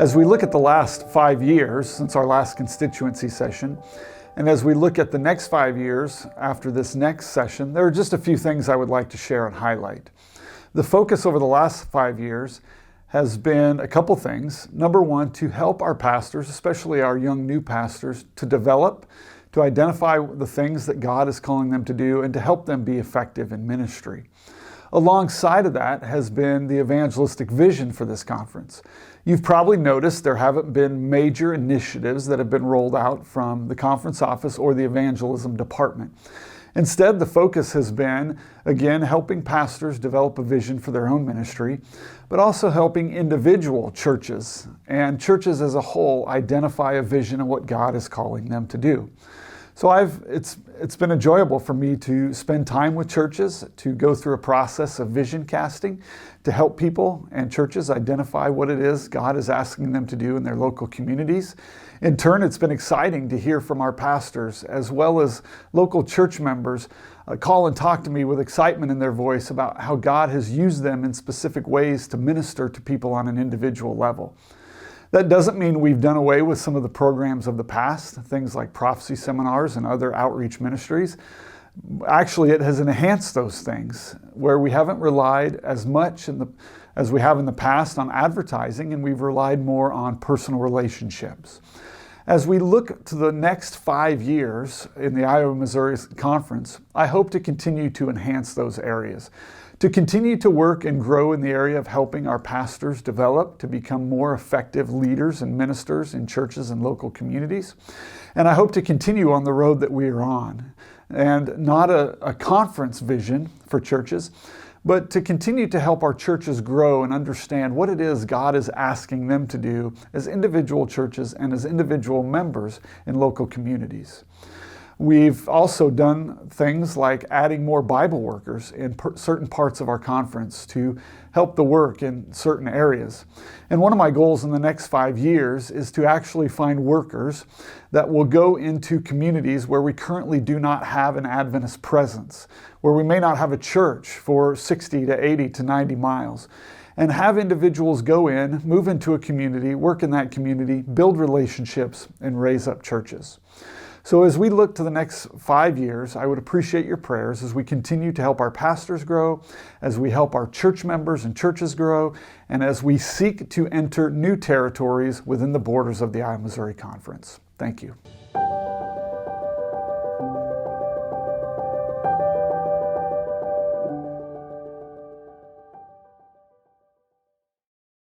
As we look at the last 5 years since our last constituency session, and as we look at the next 5 years after this next session, there are just a few things I would like to share and highlight. The focus over the last 5 years has been a couple things. Number one, to help our pastors, especially our young new pastors, to develop, to identify the things that God is calling them to do, and to help them be effective in ministry. Alongside of that has been the evangelistic vision for this conference. You've probably noticed there haven't been major initiatives that have been rolled out from the conference office or the evangelism department. Instead, the focus has been, again, helping pastors develop a vision for their own ministry, but also helping individual churches and churches as a whole identify a vision of what God is calling them to do. So it's been enjoyable for me to spend time with churches, to go through a process of vision casting, to help people and churches identify what it is God is asking them to do in their local communities. In turn, it's been exciting to hear from our pastors as well as local church members call and talk to me with excitement in their voice about how God has used them in specific ways to minister to people on an individual level. That doesn't mean we've done away with some of the programs of the past, things like prophecy seminars and other outreach ministries. Actually, it has enhanced those things where we haven't relied as much as we have in the past on advertising, and we've relied more on personal relationships. As we look to the next 5 years in the Iowa-Missouri Conference, I hope to continue to enhance those areas, to continue to work and grow in the area of helping our pastors develop to become more effective leaders and ministers in churches and local communities. And I hope to continue on the road that we are on, and not a conference vision for churches, but to continue to help our churches grow and understand what it is God is asking them to do as individual churches and as individual members in local communities. We've also done things like adding more Bible workers in certain parts of our conference to help the work in certain areas. And one of my goals in the next 5 years is to actually find workers that will go into communities where we currently do not have an Adventist presence, where we may not have a church for 60 to 80 to 90 miles, and have individuals go in, move into a community, work in that community, build relationships, and raise up churches. So as we look to the next 5 years, I would appreciate your prayers as we continue to help our pastors grow, as we help our church members and churches grow, and as we seek to enter new territories within the borders of the Iowa-Missouri Conference. Thank you.